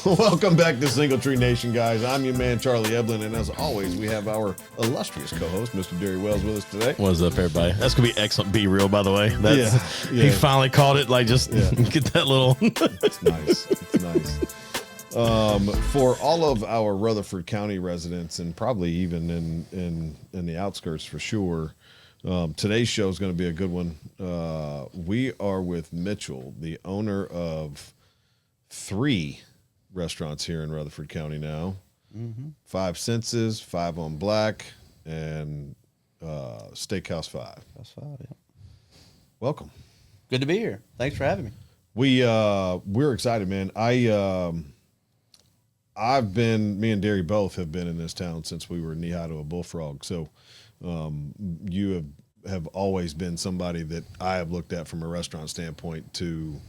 Welcome back to Single Tree Nation, guys. I'm your man, Charlie Eblin, and as always, we have our illustrious co-host, Mr. Derry Wells, with us today. What's up, everybody? That's going to be excellent B-Reel, by the way. That's, yeah. He finally caught it, like, just get that little... It's nice. It's nice. For all of our Rutherford County residents, and probably even in the outskirts for sure, today's show is going to be a good one. We are with Mitchel, the owner of 3 restaurants here in Rutherford County now. 5 Senses, 5 on Black, and Steakhouse 5. That's 5, yeah. Welcome. Good to be here. Thanks for having me. We're excited, man. Me and Derry both have been in this town since we were knee-high to a bullfrog. So you have always been somebody that I have looked at from a restaurant standpoint to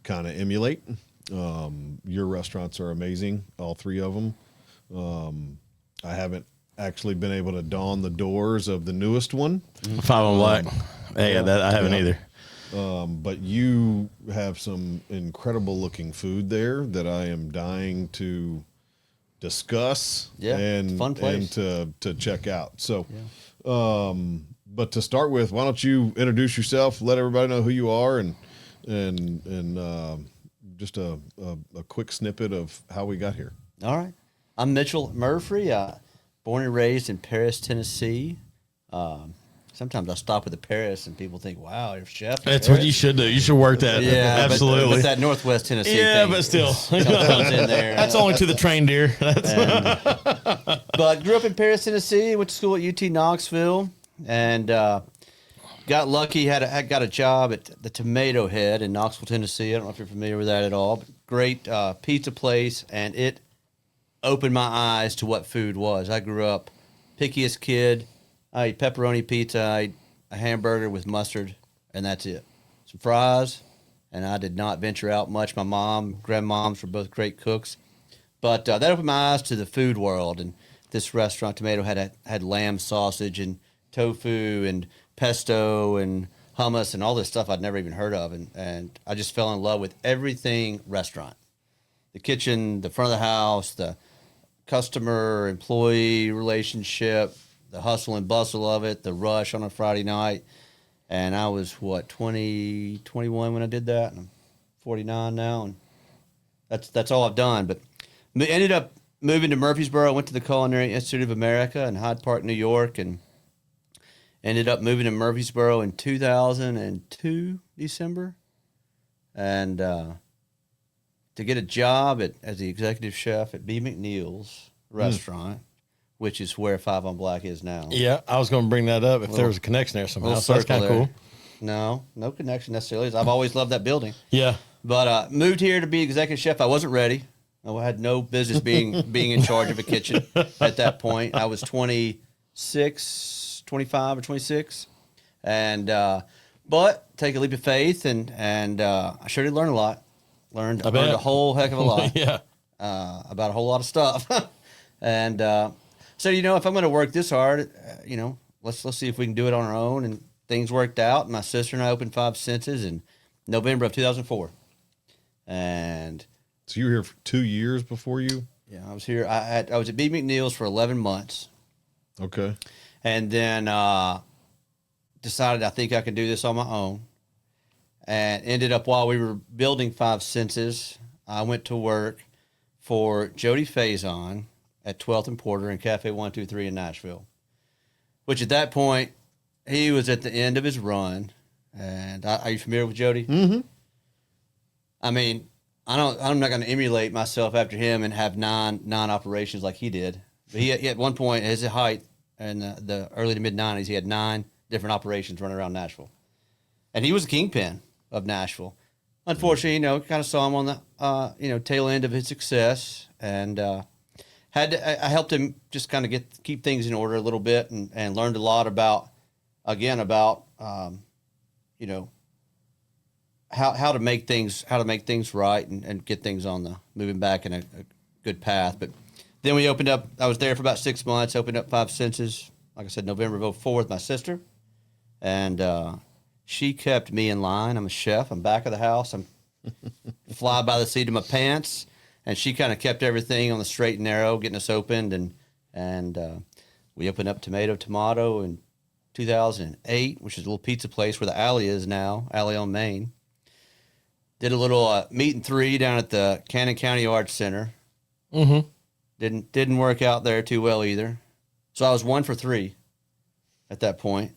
kind of emulate. Your restaurants are amazing, all 3 of them. I haven't actually been able to don the doors of the newest one. 5 on Black. Hey, that I haven't either. But you have some incredible looking food there that I am dying to discuss and fun place. and to check out. So, but to start with, why don't you introduce yourself, let everybody know who you are, and just a quick snippet of how we got here. All right. I'm Mitchel Murphree, born and raised in Paris, Tennessee. Sometimes I stop at the Paris and people think, wow, you're a chef. That's what you should do. You should work that. Yeah, absolutely. But that Northwest Tennessee yeah, thing but still. comes in there. That's only to the trained deer. But grew up in Paris, Tennessee, went to school at UT Knoxville, and got lucky, got a job at the Tomato Head in Knoxville, Tennessee. I don't know if you're familiar with that at all. But great pizza place, and it opened my eyes to what food was. I grew up pickiest kid. I ate pepperoni pizza, I ate a hamburger with mustard, and that's it. Some fries, and I did not venture out much. My mom, grandmoms were both great cooks. But that opened my eyes to the food world, and this restaurant, Tomato, had lamb sausage and tofu and pesto and hummus and all this stuff I'd never even heard of, and I just fell in love with everything restaurant. The kitchen, the front of the house, the customer-employee relationship, the hustle and bustle of it, the rush on a Friday night. And I was, 21 when I did that? And I'm 49 now, and that's all I've done. But ended up moving to Murfreesboro. I went to the Culinary Institute of America in Hyde Park, New York, and ended up moving to Murfreesboro in 2002, December. And to get a job as the executive chef at B. McNeil's restaurant, which is where 5 on Black is now. Yeah, I was going to bring that up if there was a connection there somehow. So that's kind of cool. No connection necessarily. I've always loved that building. Yeah. But moved here to be executive chef. I wasn't ready. I had no business being in charge of a kitchen at that point. I was 25 or 26. And but take a leap of faith, and I sure did learn a lot. Learned a whole heck of a lot. Yeah. About a whole lot of stuff. And so, if I'm going to work this hard, let's see if we can do it on our own. And things worked out. My sister and I opened 5 Senses in November of 2004. And So you were here for 2 years before you? Yeah, I was here. I was at B. McNeil's for 11 months. Okay. And then decided I think I can do this on my own. And ended up, while we were building 5 Senses, I went to work for Jody Faison at 12th and Porter and Cafe 123 in Nashville, which at that point, he was at the end of his run. And are you familiar with Jody? Mm-hmm. I mean, I'm not going to emulate myself after him and have nine operations like he did. But he at one point, at his height in the early to mid-'90s, he had 9 different operations running around Nashville. And he was a kingpin of Nashville. Unfortunately, kind of saw him on the tail end of his success, and I helped him just kind of keep things in order a little bit, and learned a lot about how to make things right and get things on the moving back in a good path. But then we opened up. I was there for about 6 months. Opened up 5 Senses, like I said, November of 2004 with my sister, and she kept me in line. I'm a chef. I'm back of the house. I'm fly by the seat of my pants. and she kind of kept everything on the straight and narrow, getting us opened, and we opened up Tomato in 2008, which is a little pizza place where the Alley is now, Alley on Main. Did a little meet and three down at the Cannon County Arts Center. Mm-hmm. Didn't work out there too well either. So I was 1 for 3 at that point,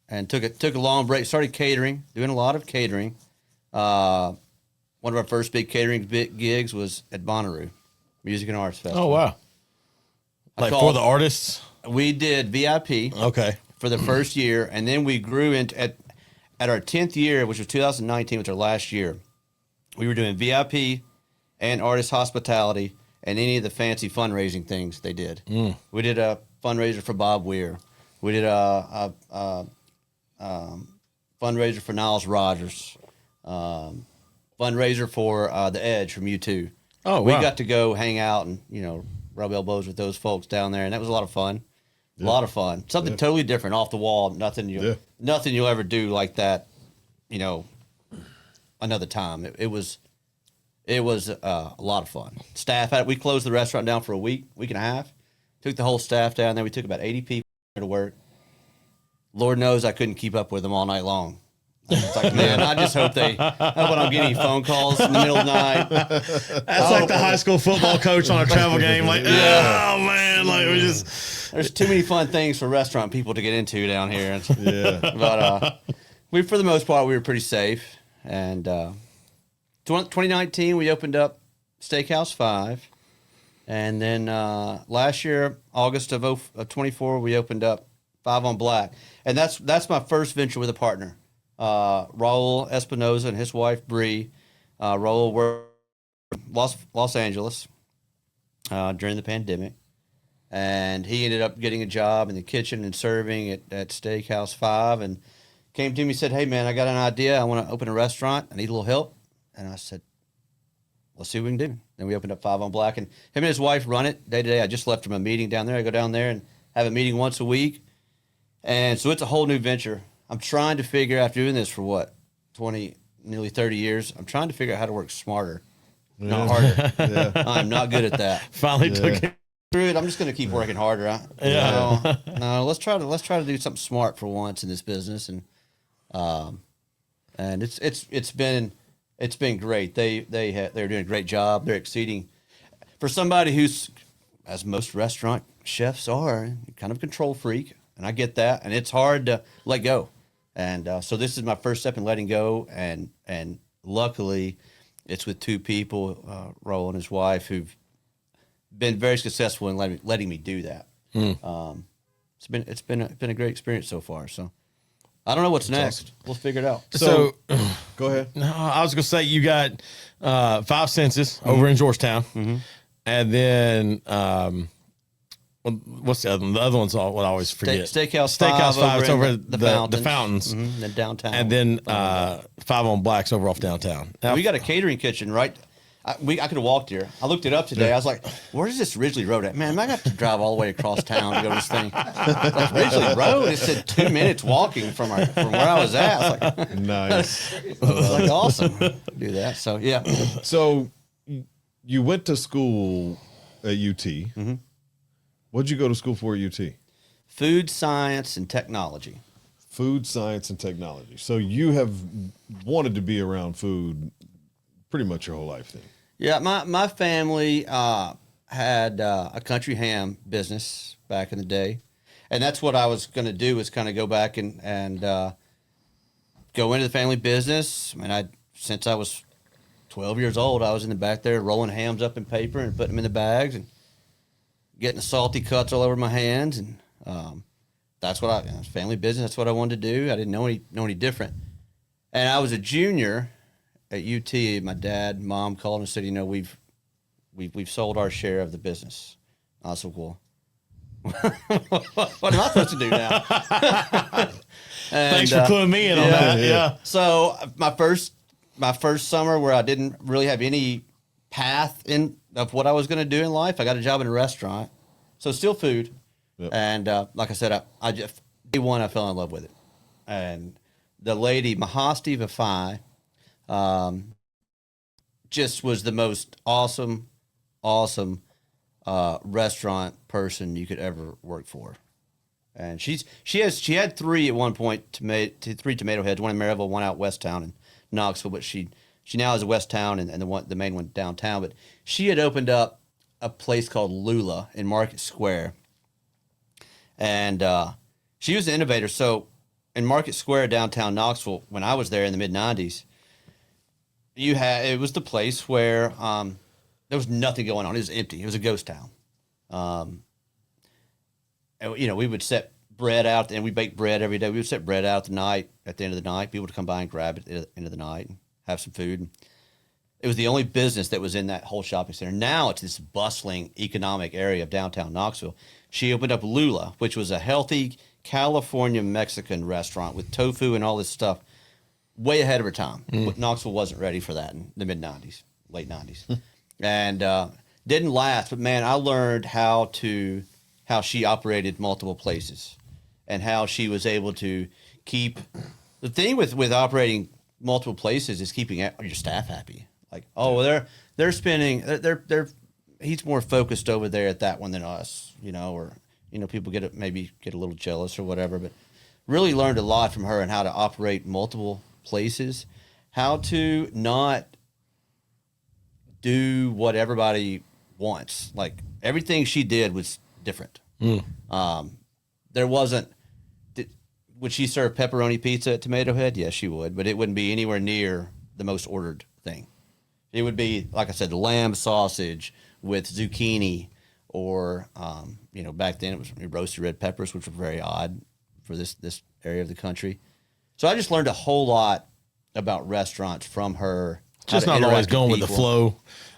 and took a long break. Started catering, doing a lot of catering. One of our first big catering gigs was at Bonnaroo Music and Arts Festival. Oh wow! Like for the artists, we did VIP. Okay. For the first year, and then we grew into at our 10th year, which was 2019, which was our last year. We were doing VIP and artist hospitality and any of the fancy fundraising things they did. We did a fundraiser for Bob Weir. We did a fundraiser for Niles Rodgers. Fundraiser for The Edge from U2. Oh, wow. We got to go hang out and, rub elbows with those folks down there, and that was a lot of fun. A lot of fun. Something totally different, off the wall. Nothing you'll ever do like that, another time. It was a lot of fun. We closed the restaurant down for a week and a half. Took the whole staff down there. We took about 80 people to work. Lord knows I couldn't keep up with them all night long. It's like, man, I just hope when I'm getting phone calls in the middle of the night. That's like the high school football coach on a travel game. Like, oh man, like we just. There's too many fun things for restaurant people to get into down here. Yeah. But for the most part, we were pretty safe. And 2019, we opened up Steakhouse 5. And then last year, August of 24, we opened up 5 on Black. And that's my first venture with a partner. Raul Espinoza and his wife Bree. Raul worked in Los Angeles during the pandemic, and he ended up getting a job in the kitchen and serving at Steakhouse 5, and came to me and said, "Hey man, I got an idea. I want to open a restaurant. I need a little help." And I said, "Let's see what we can do." Then we opened up 5 on Black, and him and his wife run it day to day. I just left from a meeting down there. I go down there and have a meeting once a week, and so it's a whole new venture. I'm trying to figure out, after doing this for nearly 30 years, I'm trying to figure out how to work smarter, not harder. I'm not good at that. Finally took it. Screw it. I'm just going to keep working harder. No, let's try to do something smart for once in this business, and it's been great. They're doing a great job. They're exceeding for somebody who's, as most restaurant chefs are, kind of a control freak, and I get that, and it's hard to let go. And so this is my first step in letting go, and luckily, it's with 2 people, Raul and his wife, who've been very successful in letting me do that. It's been a great experience so far. So I don't know what's next. Awesome. We'll figure it out. So go ahead. No, I was gonna say you got 5 Senses over in Georgetown, and then. What's the other one? The other one's what I always forget. Steakhouse 5 is over the Fountains. The downtown. And then 5 on Black's over off downtown. Now, we got a catering kitchen, right? I could have walked here. I looked it up today. I was like, where is this Ridgely Road at? Man, I might have to drive all the way across town to go to this thing. Like, Ridgely Road? It said 2 minutes walking from where I was at. I was like, nice. It was like awesome. Do that. So, yeah. So you went to school at UT. What'd you go to school for at UT? Food science and technology. Food science and technology. So you have wanted to be around food pretty much your whole life then? Yeah, my family had a country ham business back in the day, and that's what I was going to do, was kind of go back and go into the family business. I mean, since I was 12 years old, I was in the back there rolling hams up in paper and putting them in the bags and getting the salty cuts all over my hands, and that's what family business. That's what I wanted to do. I didn't know any different. And I was a junior at UT. My dad, mom called and said, we've sold our share of the business. I was like, well, what am I supposed to do now? Thanks for cluing me in on that. Yeah. So my first summer, where I didn't really have any path of what I was going to do in life, I got a job in a restaurant. So still food. Yep. And like I said, I just, day one, I fell in love with it. And the lady, Mahasti Vafai, just was the most awesome awesome restaurant person you could ever work for. And she had three at one point, three tomato heads, one in Maryville, one out West Town in Knoxville, but she now has a West Town and the main one downtown. But she had opened up a place called Lula in Market Square, and she was an innovator. So in Market Square downtown Knoxville, when I was there in the mid '90s, it was the place where there was nothing going on. It was empty. It was a ghost town. And, we would set bread out, and we baked bread every day. We would set bread out at the end of the night. People would come by and grab it at the end of the night and have some food. It was the only business that was in that whole shopping center. Now it's this bustling economic area of downtown Knoxville. She opened up Lula, which was a healthy California Mexican restaurant with tofu and all this stuff, way ahead of her time. But Knoxville wasn't ready for that in the mid-'90s, late '90s. And didn't last, but man, I learned how she operated multiple places and how she was able to keep the thing with operating multiple places is keeping your staff happy. Like, they're spending, he's more focused over there at that one than us, or, people maybe get a little jealous or whatever, but really learned a lot from her on how to operate multiple places, how to not do what everybody wants. Like everything she did was different. There wasn't. Would she serve pepperoni pizza at Tomato Head? Yes, she would, but it wouldn't be anywhere near the most ordered thing. It would be, like I said, the lamb sausage with zucchini, or back then it was roasted red peppers, which were very odd for this area of the country. So I just learned a whole lot about restaurants from her. Just not always going with the flow,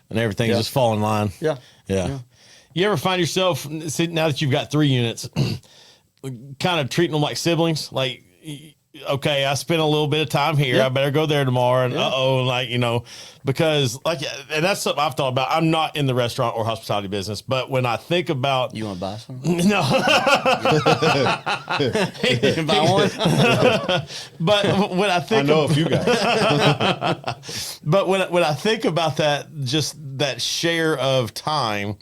and everything just fall in line. Yeah. You ever find yourself, now that you've got 3 units, kind of treating them like siblings? Like, okay, I spent a little bit of time here. I better go there tomorrow. And because and that's something I've thought about. I'm not in the restaurant or hospitality business, but when I think about, you want to buy some? No, You can buy one. But when I think, I know a few guys. but when I think about that, just that share of time,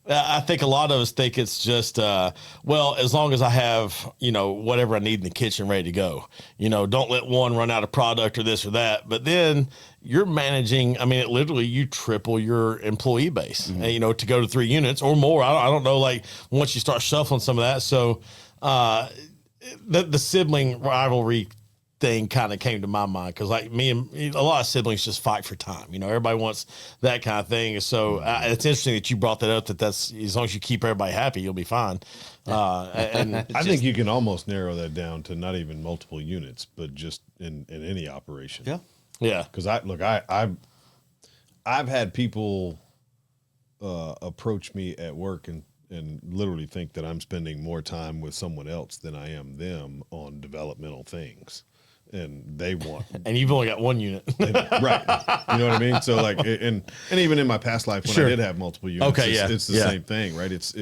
I think a lot of us think it's just, as long as I have, whatever I need in the kitchen ready to go, don't let one run out of product or this or that. But then you're managing, literally you triple your employee base, to go to 3 units or more. I don't know, like once you start shuffling some of that. So the sibling rivalry thing kind of came to my mind, because like me and a lot of siblings just fight for time. Everybody wants that kind of thing. So it's interesting that you brought that up, that's as long as you keep everybody happy, you'll be fine. And I think you can almost narrow that down to not even multiple units, but just in any operation. Yeah. Because I've had people approach me at work and literally think that I'm spending more time with someone else than I am them on developmental things. And they want, and you've only got 1 unit. right? You know what I mean? So like, and even in my past life when I did have multiple units, it's the same thing, right? It's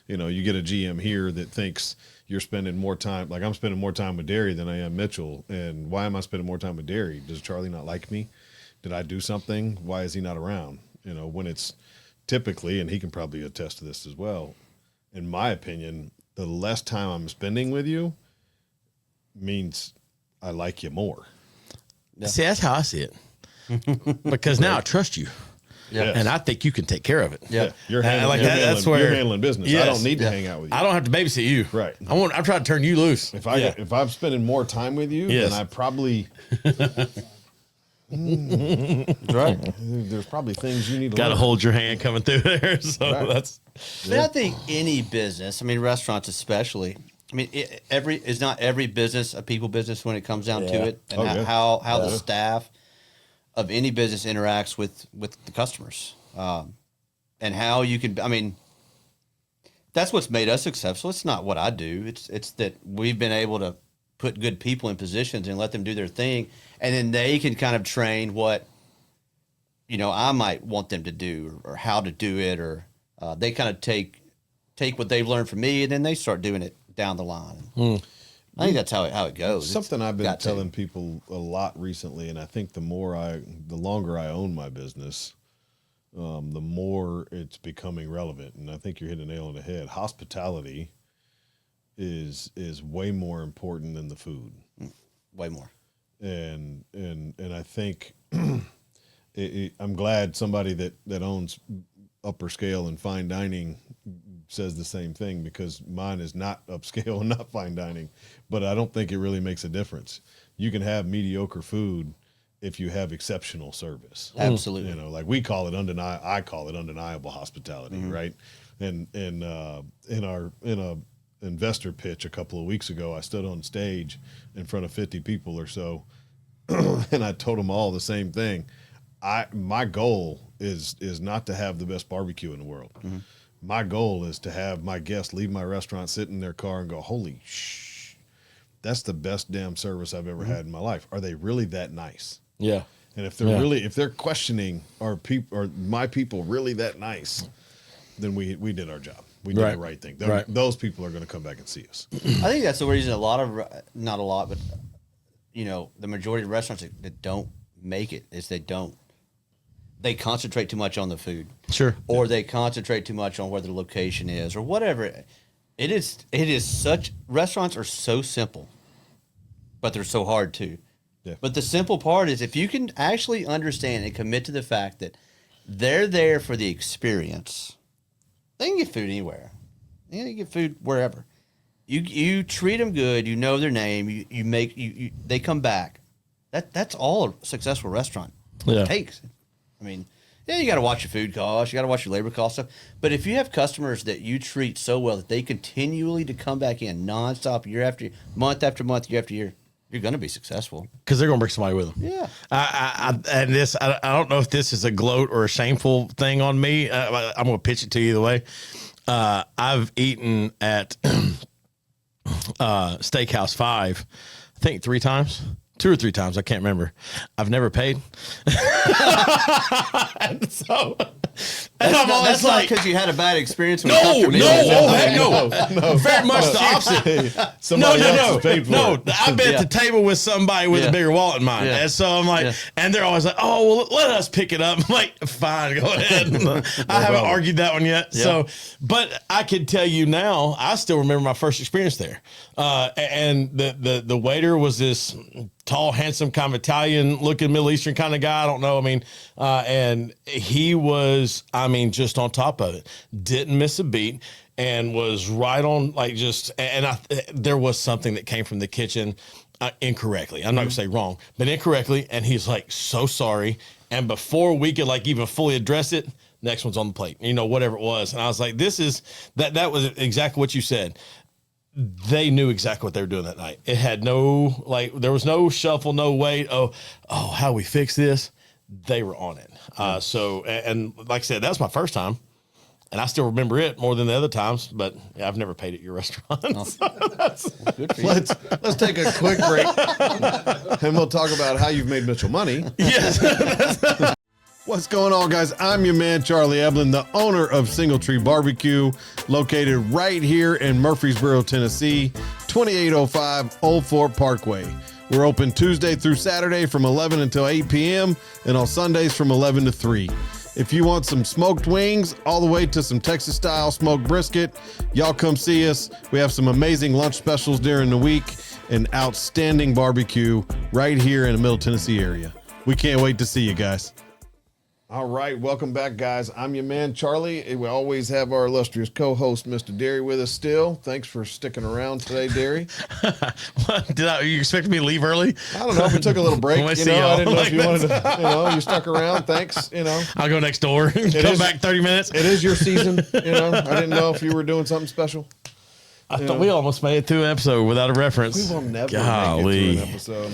you get a GM here that thinks you're spending more time. Like I'm spending more time with Derry than I am Mitchell. And why am I spending more time with Derry? Does Charlie not like me? Did I do something? Why is he not around? When it's typically, and he can probably attest to this as well, in my opinion, the less time I'm spending with you means I like you more. Yeah. See, that's how I see it. Because now I trust you. Yes. And I think you can take care of it. Yeah. You're handling, that's where you're handling business. Yes. I don't need to hang out with you. I don't have to babysit you. Right. I'm trying to turn you loose. If I'm spending more time with you, then I probably right. There's probably things you need to got to hold your hand coming through there. So that's. I think any business, restaurants especially. Is not every business a people business when it comes down to it, and how the staff of any business interacts with the customers, and how you can. That's what's made us successful. It's not what I do. It's that we've been able to put good people in positions and let them do their thing, and then they can kind of train what I might want them to do or how to do it, or they kind of take what they've learned from me, and then they start doing it down the line. I think that's how it goes. Something I've been telling people a lot recently, and I think the longer I own my business, the more it's becoming relevant. And I think you're hitting the nail on the head. Hospitality is way more important than the food. Way more. And I think I'm glad somebody that owns upper scale and fine dining says the same thing, because mine is not upscale and not fine dining, but I don't think it really makes a difference. You can have mediocre food if you have exceptional service. Absolutely. You know, like I call it undeniable hospitality, right? And in a investor pitch a couple of weeks ago, I stood on stage in front of 50 people or so, and I told them all the same thing. My goal is not to have the best barbecue in the world. My goal is to have my guests leave my restaurant, sit in their car, and go, "Holy shh, that's the best damn service I've ever had in my life." Are they really that nice? Yeah. And if they're questioning, are my people really that nice? Then we did our job. We did the right thing. Those people are going to come back and see us. I think that's the reason not a lot, but the majority of restaurants that don't make it is they concentrate too much on the food. Sure. Or they concentrate too much on where the location is or whatever. It is such, restaurants are so simple, but they're so hard too. Yeah. But the simple part is if you can actually understand and commit to the fact that they're there for the experience, they can get food anywhere. They can get food wherever. You treat them good, you know their name, they come back. That's all a successful restaurant takes. I mean, you got to watch your food costs, you got to watch your labor costs stuff. But if you have customers that you treat so well that they continually to come back in nonstop, year after year, month after month, year after year, you're going to be successful. Because they're going to bring somebody with them. Yeah. I don't know if this is a gloat or a shameful thing on me. I'm going to pitch it to you either way. I've eaten at Steakhouse 5, I think 3 times. 2 or 3 times, I can't remember. I've never paid. And so, I'm always like, because you had a bad experience with no, heck no. No. Very much the opposite. Somebody else has paid for it. I've been at the table with somebody with a bigger wallet than mine. Yeah. And so I'm like, and they're always like, "Oh, well, let us pick it up." I'm like, fine, go ahead. I haven't argued that one yet. Yeah. So, but I can tell you now, I still remember my first experience there. And the waiter was this tall, handsome, kind of Italian-looking, Middle Eastern kind of guy. I don't know. I mean, and he was, just on top of it. Didn't miss a beat and was right on, there was something that came from the kitchen incorrectly. I'm not going to say wrong, but incorrectly. And he's like, so sorry. And before we could even fully address it, next one's on the plate, whatever it was. And I was like, that was exactly what you said. They knew exactly what they were doing that night. It had there was no shuffle, no wait. Oh, how we fix this? They were on it. So, and like I said, that was my first time, and I still remember it more than the other times. But I've never paid at your restaurant. Good for you. Let's take a quick break, and we'll talk about how you've made Mitchell money. Yes. What's going on, guys? I'm your man, Charlie Eblin, the owner of Single Tree Barbecue, located right here in Murfreesboro, Tennessee, 2805 Old Fort Parkway. We're open Tuesday through Saturday from 11 until 8 p.m. and on Sundays from 11 to 3. If you want some smoked wings all the way to some Texas-style smoked brisket, y'all come see us. We have some amazing lunch specials during the week and outstanding barbecue right here in the Middle Tennessee area. We can't wait to see you guys. All right, welcome back, guys. I'm your man, Charlie. We always have our illustrious co-host, Mr. Derry, with us still. Thanks for sticking around today, Derry. You expected me to leave early? I don't know. We took a little break. I didn't know if you wanted to, you stuck around. Thanks. I'll go next door. Come back 30 minutes. It is your season. I didn't know if you were doing something special. I thought we almost made it through an episode without a reference. We will never make it through an episode.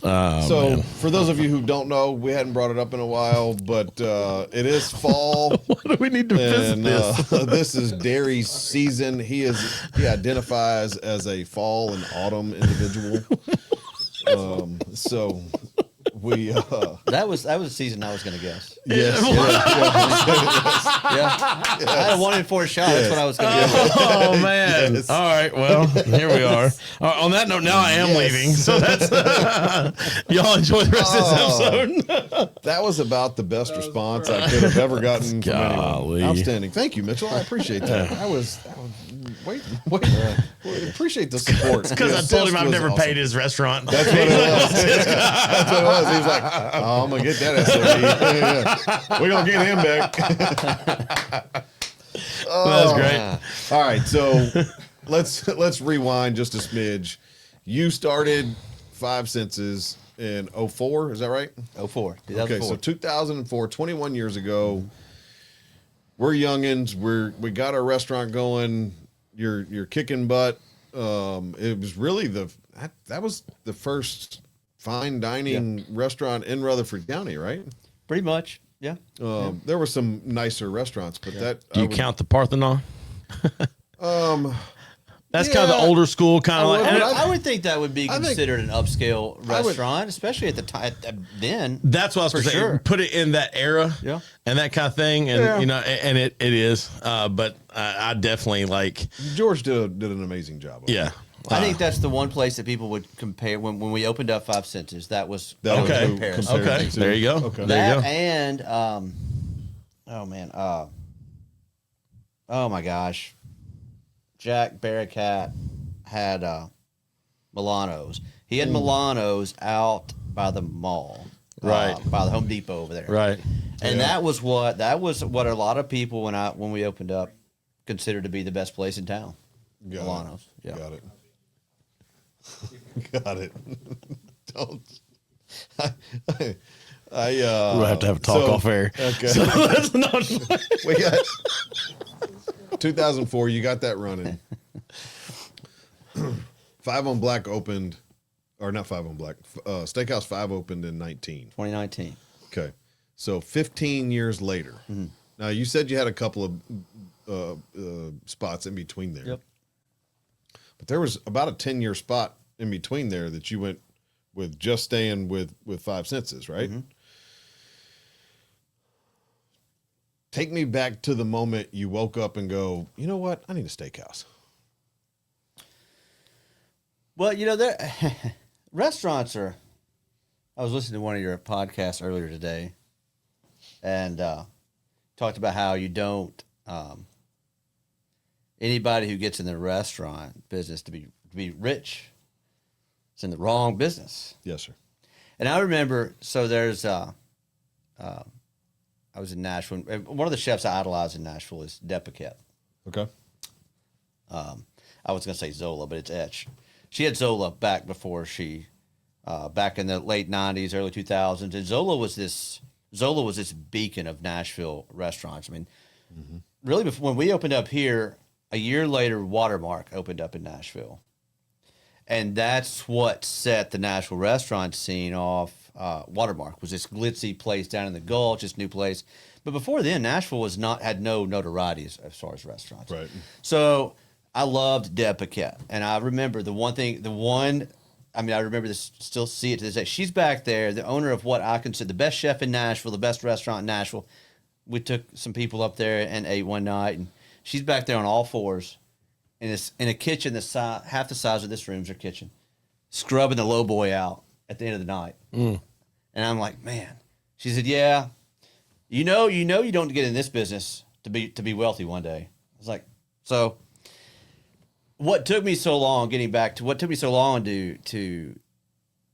For those of you who don't know, we hadn't brought it up in a while, but it is fall. Why do we need to visit this? This is Derry's season. He identifies as a fall and autumn individual. So we That was a season I was going to guess. yes, Yeah. I had a 1 in 4 shot. That's what I was going to guess. Oh man! Yes. All right, well, here we are. On that note, now I am Yes. leaving. So that's y'all enjoy the rest of this episode. that was about the best response I could have ever gotten from Golly. anyone. Outstanding. Thank you, Mitchell. I appreciate that. I was wait. Appreciate the support. Because I told him I've never awesome. paid his restaurant. That's what it was. That's what it was. He was like, "Oh, I'm gonna get that SOB. Yeah. We're gonna get him back." That's great. All right, so let's rewind just a smidge. You started Five Senses in 04, is that right? 04. Okay, so 2004, 21 years ago. We're youngins. We got our restaurant going. You're kicking butt. It was really that was the first fine dining restaurant in Rutherford County, right? Pretty much. Yeah. There were some nicer restaurants, but Do you count the Parthenon? That's kind of the yeah. older school, kind of I like. would, and but I would think that would be think- considered an upscale restaurant, especially at the time then. that's what I was going to say. sure. Put it in that era, Yeah. and that kind of thing, and Yeah. you know, and it is. But I definitely like, George did an amazing job. Of it. yeah. I think that's the one place that people would compare when we opened up Five Senses. That was That was Okay. the comparison. comparison Okay, to- there you go. Okay. There you That go. and oh man, oh my gosh, Jack Barricat had Milano's. He had Milano's out by the mall, Right. by the Home Depot over there, Right. And that was what a lot of people when we opened up considered to be the best place in town. Got Milano's. It. Yeah. Got it. Got it. Don't. We'll have to have a talk off air. Okay. So that's not. We got 2004. You got that running. Five on Black opened, or not Five on Black. Steakhouse 5 opened in 2019. Okay, so 15 years later. Mm-hmm. Now you said you had a couple of spots in between there. Yep. But there was about a 10-year spot in between there that you went with just staying with Five Senses, right? Mm-hmm. Take me back to the moment you woke up and go, you know what? I need a steakhouse. Well, there restaurants are. I was listening to one of your podcasts earlier today, and talked about how you don't. Anybody who gets in the restaurant business to be rich, is in the wrong business. Yes, sir. And I remember, so there's. I was in Nashville. One of the chefs I idolize in Nashville is Depaquette. Okay. I was going to say Zola, but it's Etch. She had Zola back before she, back in the late 90s, early 2000s. And Zola was this beacon of Nashville restaurants. I mean, really, before, when we opened up here, a year later, Watermark opened up in Nashville. And that's what set the Nashville restaurant scene off. Watermark was this glitzy place down in the Gulch, this new place. But before then, Nashville had no notoriety as far as restaurants. Right. So I loved Deb Paquette. And I remember I remember this, still see it to this day. She's back there, the owner of what I consider the best chef in Nashville, the best restaurant in Nashville. We took some people up there and ate one night, and she's back there on all fours in a kitchen half the size of this room's her kitchen, scrubbing the low boy out at the end of the night. And I'm like, man. She said, yeah, you know you don't get in this business to be wealthy one day. I was like, so what took me so long to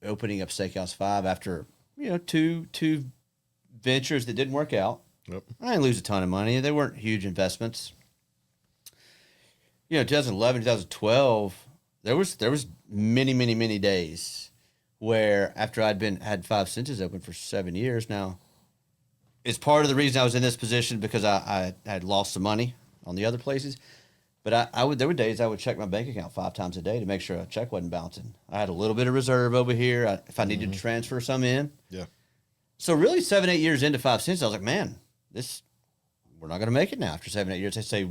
opening up Steakhouse 5 after, two ventures that didn't work out. Yep. I didn't lose a ton of money. They weren't huge investments. 2011, 2012, there was many days where after had Five Senses open for 7 years now, it's part of the reason I was in this position because I had lost some money on the other places. But there were days I would check my bank account 5 times a day to make sure a check wasn't bouncing. I had a little bit of reserve over here if I needed to transfer some in. Yeah. So really 7-8 years into Five Senses, I was like, man, we're not going to make it now after 7-8 years. They say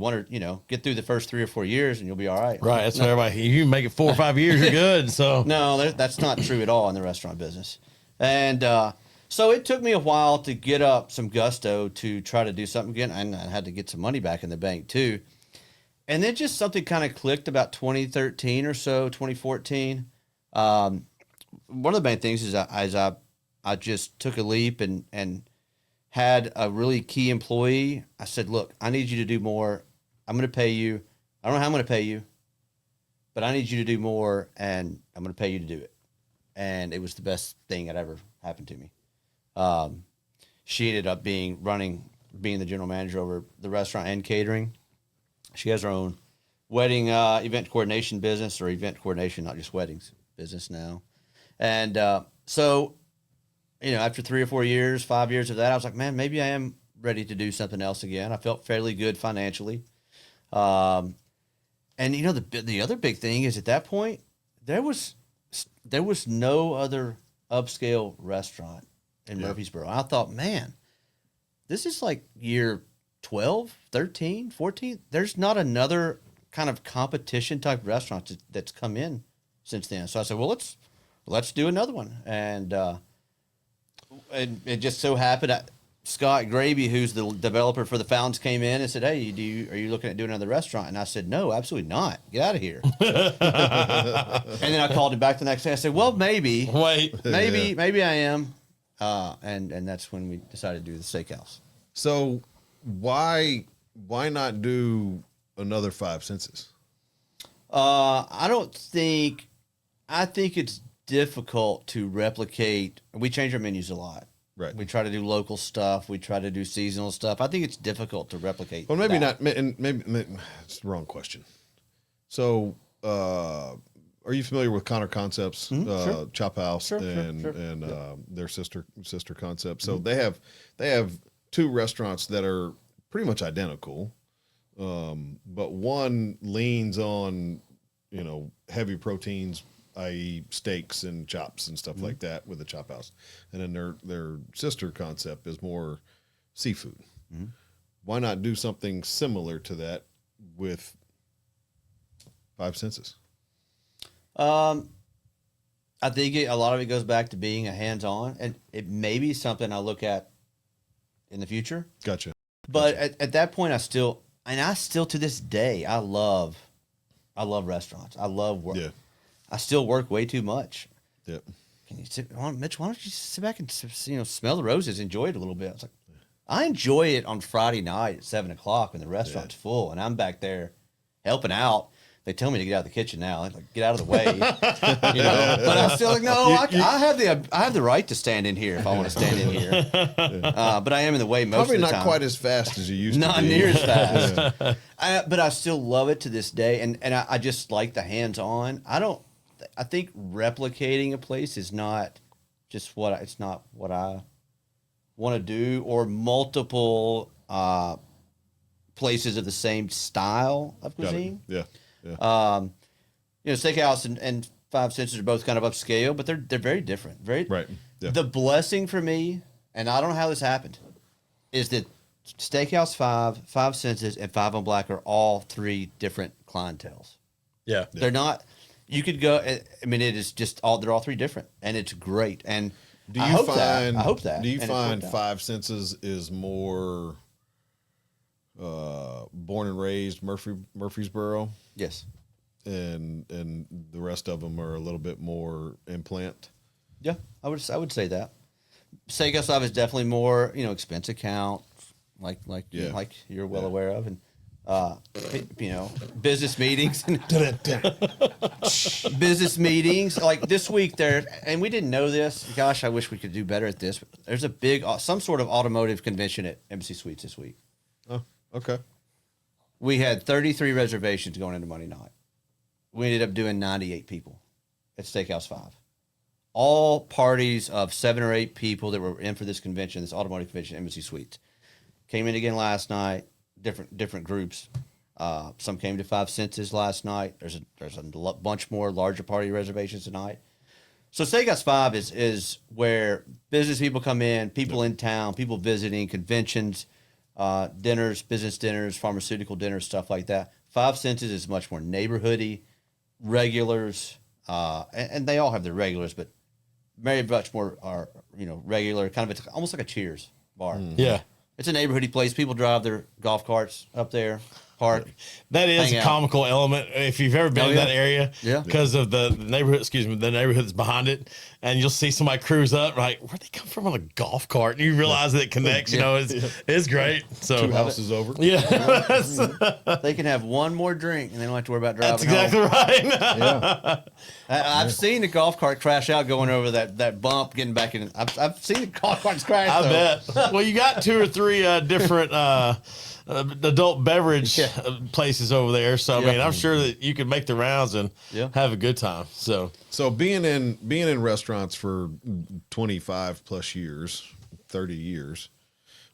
get through the first 3 or 4 years and you'll be all right. Right. That's what everybody. You make it 4 or 5 years, you're good. So No, that's not true at all in the restaurant business. And so it took me a while to get up some gusto to try to do something again. And I had to get some money back in the bank too. And then just something kind of clicked about 2013 or so, 2014. One of the main things is I just took a leap and had a really key employee. I said, look, I need you to do more. I'm going to pay you. I don't know how I'm going to pay you, but I need you to do more, and I'm going to pay you to do it. And it was the best thing that ever happened to me. She ended up being the general manager over the restaurant and catering. She has her own wedding event coordination business, or event coordination, not just weddings business now. And so, after 3 or 4 years, 5 years of that, I was like, man, maybe I am ready to do something else again. I felt fairly good financially. And the other big thing is at that point, there was no other upscale restaurant in Murfreesboro. I thought, man, this is like year 12, 13, 14. There's not another kind of competition type restaurant that's come in since then. So I said, well, let's do another one. And it just so happened Scott Graby, who's the developer for the Fountains, came in and said, hey, are you looking at doing another restaurant? And I said, no, absolutely not. Get out of here. And then I called him back the next day. I said, well, maybe I am. And that's when we decided to do the Steakhouse. So why not do another Five Senses? I think it's difficult to replicate. We change our menus a lot. Right. We try to do local stuff. We try to do seasonal stuff. I think it's difficult to replicate. Well, maybe that. not. And maybe it's the wrong question. So, are you familiar with Connor Concepts, Sure. Chop House, Sure. and their sister concept? So they have 2 restaurants that are pretty much identical, but one leans on heavy proteins, i.e. steaks and chops and stuff like that with the Chop House. And then their sister concept is more seafood. Why not do something similar to that with Five Senses? I think a lot of it goes back to being a hands-on, and it may be something I look at in the future. Gotcha. But at that point, I still to this day, I love restaurants. I love work. Yeah. I still work way too much. Yep. Can you Mitch? Why don't you sit back and smell the roses, enjoy it a little bit? I was like, I enjoy it on Friday night at 7:00 when the restaurant's full and I'm back there helping out. They tell me to get out of the kitchen now. I'm like, get out of the way, But I'm still like, no, I have the right to stand in here if I want to stand in here. But I am in the way most Probably of the not time. quite as fast as you used to be. Not near as fast. But I still love it to this day, and I just like the hands-on. I think replicating a place is not just it's not what I want to do, or multiple places of the same style of cuisine. Yeah. Steakhouse and Five Senses are both kind of upscale, but they're very different. Right. Yeah. The blessing for me, and I don't know how this happened, is that Steakhouse 5 Senses, and 5 on Black are all 3 different clienteles. Yeah. They're not. You could go. I mean, it is just they're all 3 different, and it's great. And I hope that. Do you and find Five Senses is more born and raised Murfreesboro? Yes. And the rest of them are a little bit more implant. Yeah, I would say that. Steakhouse 5 is definitely more expense account, like you're well aware of, and business meetings. Business meetings like this week there, and we didn't know this. Gosh, I wish we could do better at this. But there's a big some sort of automotive convention at Embassy Suites this week. Oh, okay. We had 33 reservations going into Monday night. We ended up doing 98 people at Steakhouse 5. All parties of 7 or 8 people that were in for this convention, this automotive convention, Embassy Suites, came in again last night. Different groups. Some came to Five Senses last night. There's a bunch more larger party reservations tonight. So Steakhouse 5 is where business people come in, people in town, people visiting, conventions, dinners, business dinners, pharmaceutical dinners, stuff like that. Five Senses is much more neighborhoody, regulars, and they all have their regulars, but very much more are regular, kind of almost like a Cheers bar. Yeah. It's a neighborhoody place. People drive their golf carts up there, park. That is hang a out. comical element if you've ever been Oh, in yeah. that area. Yeah. Because of the neighborhood, the neighborhood that's behind it. And you'll see somebody cruise up, like, where'd they come from on a golf cart? And you realize that it connects, it's great. So, Two houses over. yeah. They can have one more drink and they don't have to worry about driving That's exactly home. right. Yeah. I've seen the golf cart crash out going over that bump, getting back in. I've seen the golf carts crash. I though. bet. Well, you got 2 or 3 different adult beverage places over there. So, I mean, I'm sure that you could make the rounds and have a good time. So being in restaurants for 25 plus years, 30 years,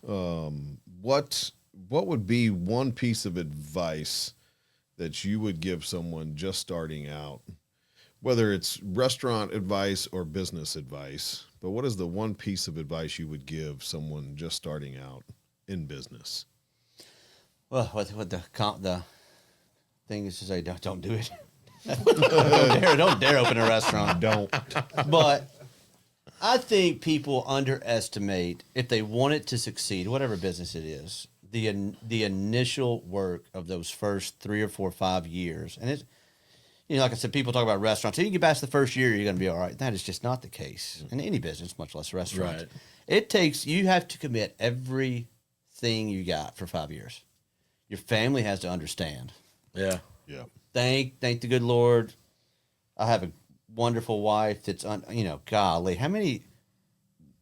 what would be one piece of advice that you would give someone just starting out, whether it's restaurant advice or business advice, but what is the one piece of advice you would give someone just starting out in business? Well, what the thing is to say, don't do it. don't dare open a restaurant. Don't. But I think people underestimate, if they want it to succeed, whatever business it is, the initial work of those first 3 or 4 or 5 years. And it's, like I said, people talk about restaurants. If you get past the first year, you're going to be all right. That is just not the case in any business, much less restaurants. Right. You have to commit everything you got for 5 years. Your family has to understand. yeah. Yeah. Thank the good Lord. I have a wonderful wife that's, golly, how many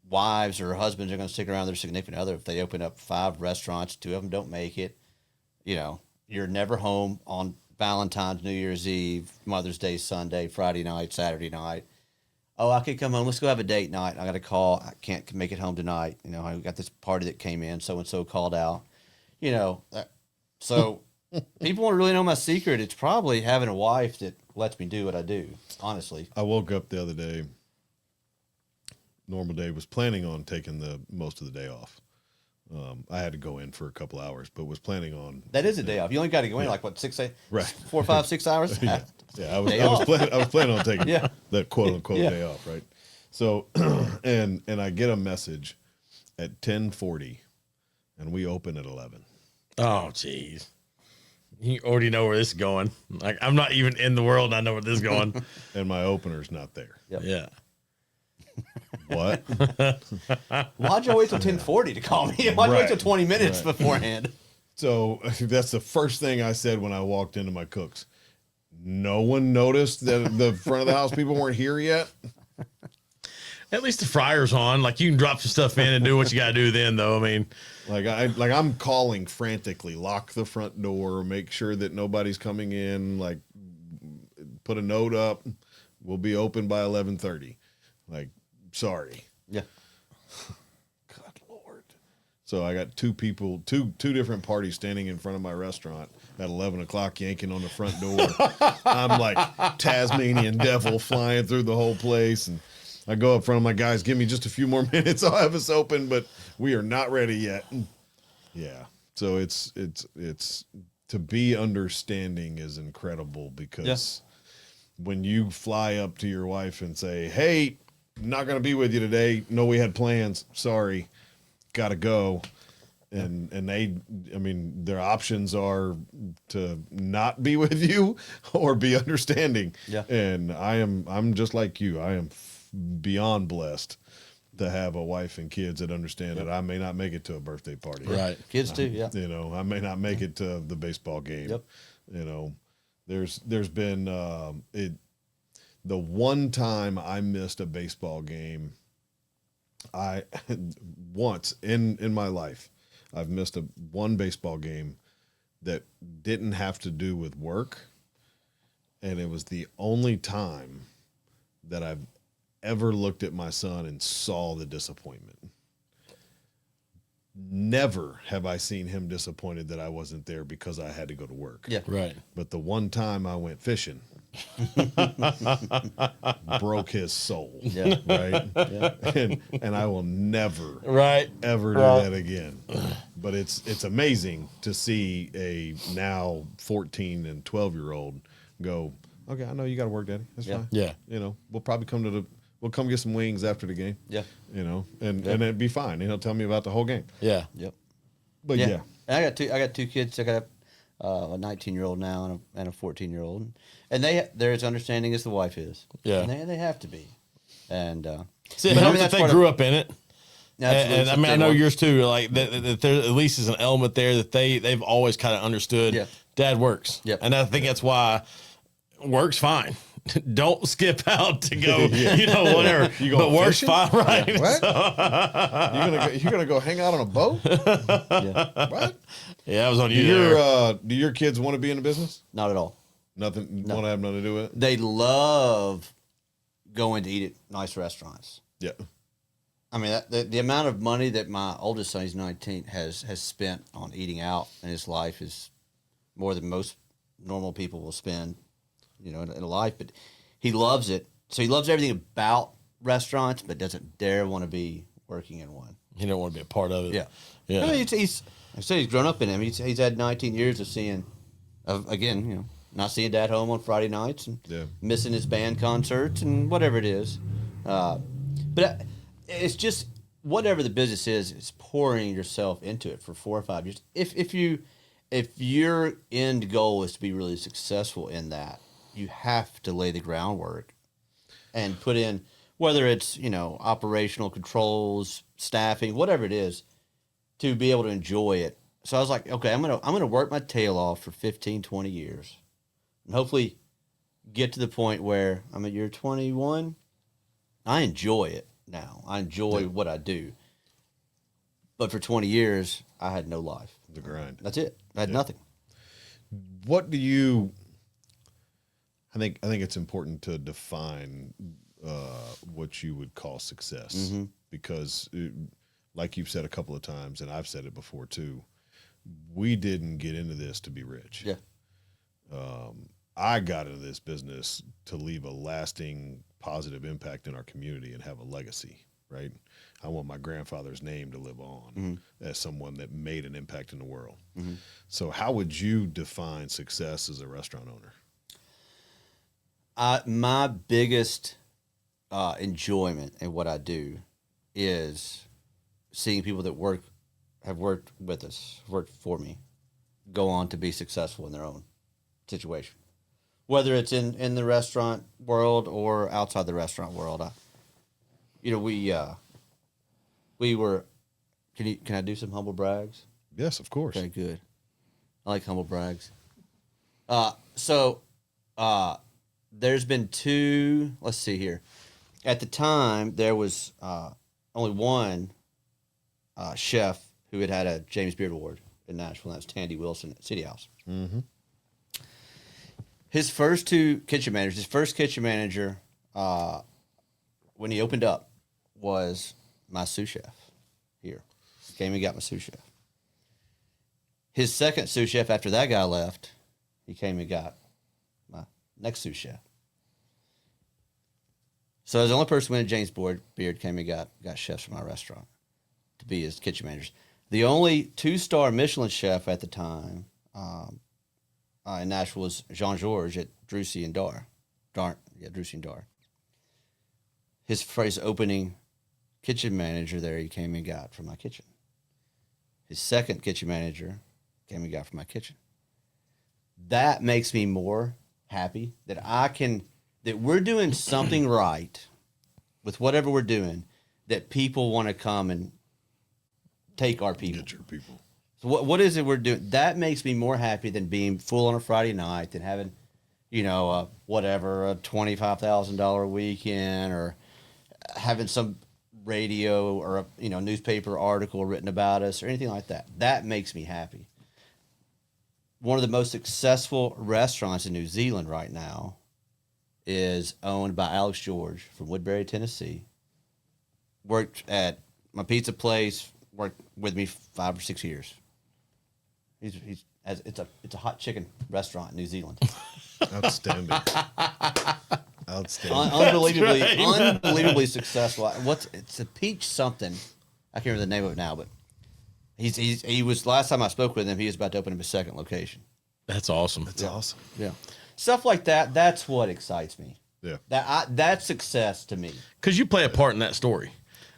wives or husbands are going to stick around their significant other if they open up 5 restaurants, 2 of them don't make it? You're never home on Valentine's, New Year's Eve, Mother's Day, Sunday, Friday night, Saturday night. Oh, I could come home. Let's go have a date night. I got a call. I can't make it home tonight. I got this party that came in. So-and-so called out. So people want to really know my secret. It's probably having a wife that lets me do what I do, honestly. I woke up the other day, normal day, was planning on taking the most of the day off. I had to go in for a couple hours, but was planning on. That is a day off. You only got to go in like what, 6, 8, Right. 4, 5, 6 hours? Yeah, I Day was off. planning on taking that quote unquote Yeah. day off, right? So, and I get a message at 10:40, and we open at 11. Oh, jeez. You already know where this is going. Like, I'm not even in the world, and I know where this is going. And my opener's not there. Yep. Yeah. What? Why'd you wait till 10:40 to call me? Why'd you wait till 20 minutes Right. beforehand? So that's the first thing I said when I walked into my cooks. No one noticed that the front of the house people weren't here yet. At least the fryer's on. Like, you can drop some stuff in and do what you got to do then, though. I mean, I'm calling frantically, lock the front door, make sure that nobody's coming in, like put a note up, we'll be open by 11:30. Like, sorry. Yeah. Good Lord. So I got 2 people, two different parties standing in front of my restaurant at 11 o'clock, yanking on the front door. I'm like Tasmanian devil flying through the whole place. And I go up front of my guys, give me just a few more minutes. I'll have us open, but we are not ready yet. Yeah. So it's to be understanding is incredible, because when you fly up to your wife and say, hey, not going to be with you today. No, we had plans. Sorry. Got to go. And their options are to not be with you or be understanding. Yeah. And I'm just like you. I am beyond blessed to have a wife and kids that understand that I may not make it to a birthday party. right. Kids too, yeah. I may not make it to the baseball game. Yep. There's been the one time I missed a baseball game, once in my life, I've missed one baseball game that didn't have to do with work, and it was the only time that I've ever looked at my son and saw the disappointment. Never have I seen him disappointed that I wasn't there because I had to go to work. Yeah. Right. But the one time I went fishing, broke his soul. Yeah. Right. Yeah. And I will never, ever do that again. But it's amazing to see a now 14 and 12-year-old go, okay, I know you got to work, Daddy. That's fine. Yeah. We'll probably come to we'll come get some wings after the game. Yeah. You know, and it'd be fine. And he'll tell me about the whole game. Yeah. Yep. But yeah. And I got two kids. I got a 19-year-old now and a 14-year-old, and they're as understanding as the wife is. Yeah. And they have to be. And See, it but I helps mean, that that's they part grew of- up in it. Absolutely. And I mean, I know yours too. Like that there at least is an element there that they've always kind of understood. Yeah. Dad works. Yep. And I think that's why work's fine. Don't skip out to go, you know, whatever. You going but work's fishing? fine, right? What? You're gonna go hang out on a boat? Yeah. What? Yeah, I was on you there. Do your kids want to be in the business? Not at all. Nothing. Want to have nothing to do with it? They love going to eat at nice restaurants. Yeah. I mean, the amount of money that my oldest son, he's 19, has spent on eating out in his life is more than most normal people will spend, you know, in a life. But he loves it. So he loves everything about restaurants, but doesn't dare want to be working in one. You don't want to be a part of it. Yeah. Yeah. I mean, he's grown up in him. He's had 19 years again, you know, not seeing dad home on Friday nights and missing his band concerts and whatever it is. But it's just whatever the business is, it's pouring yourself into it for 4 or 5 years. If your end goal is to be really successful in that, you have to lay the groundwork and put in, whether it's, you know, operational controls, staffing, whatever it is, to be able to enjoy it. So I was like, okay, I'm gonna work my tail off for 15, 20 years, and hopefully get to the point where I'm at year 21. I enjoy it now. I enjoy what I do. But for 20 years, I had no life. The grind. That's it. I had nothing. What do you? I think it's important to define what you would call success, because, like you've said a couple of times, and I've said it before too, we didn't get into this to be rich. Yeah. I got into this business to leave a lasting positive impact in our community and have a legacy, right? I want my grandfather's name to live on as someone that made an impact in the world. So how would you define success as a restaurant owner? My biggest enjoyment in what I do is seeing people that have worked with us, worked for me, go on to be successful in their own situation, whether it's in the restaurant world or outside the restaurant world. We were. Can I do some humble brags? Yes, of course. Okay, good. I like humble brags. There's been two. Let's see here. At the time, there was only one chef who had a James Beard Award in Nashville. And that was Tandy Wilson at City House. Mm-hmm. His first two kitchen managers. His first kitchen manager, when he opened up, was my sous chef here. He came and got my sous chef. His second sous chef after that guy left, he came and got my next sous chef. So as the only person when James Beard came and got chefs from my restaurant to be his kitchen managers. The only 2-star Michelin chef at the time in Nashville was Jean-Georges at Drucy and Dar. Drucy and Dar. His opening kitchen manager there, he came and got from my kitchen. His second kitchen manager came and got from my kitchen. That makes me more happy that that we're doing something right with whatever we're doing, that people want to come and take our people. Get your people. So what is it we're doing? That makes me more happy than being full on a Friday night, than having, a $25,000 weekend, or having some radio or a newspaper article written about us or anything like that. That makes me happy. One of the most successful restaurants in New Zealand right now is owned by Alex George from Woodbury, Tennessee. Worked at my pizza place, worked with me 5 or 6 years. It's a hot chicken restaurant in New Zealand. Outstanding. Unbelievably successful. It's a peach something. I can't remember the name of it now, but he was, last time I spoke with him, he was about to open up his second location. That's awesome. That's awesome. Yeah. Stuff like that, that's what excites me. Yeah. That's success to me. Because you play a part in that story.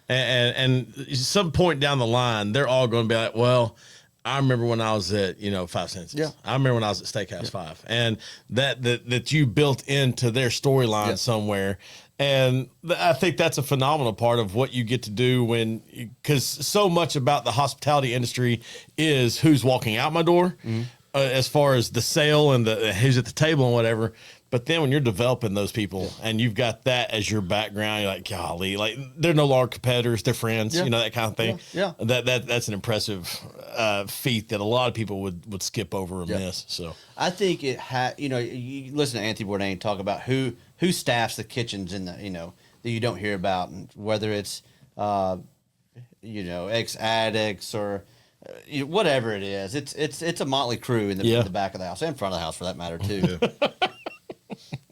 And some point down the line, they're all going to be like, well, I remember when I was at, 5 Senses. Yeah. I remember when I was at Steakhouse 5. And that you built into their storyline somewhere. And I think that's a phenomenal part of what you get to do because so much about the hospitality industry is who's walking out my door, as far as the sale and the who's at the table and whatever. But then when you're developing those people and you've got that as your background, you're like, golly, like they're no longer competitors, they're friends, that kind of thing. Yeah. That's an impressive feat that a lot of people would skip over or miss. So I think you listen to Anthony Bourdain talk about who staffs the kitchens in that you don't hear about, and whether it's ex-addicts or whatever it is. It's a motley crew in the back of the house and front of the house for that matter too.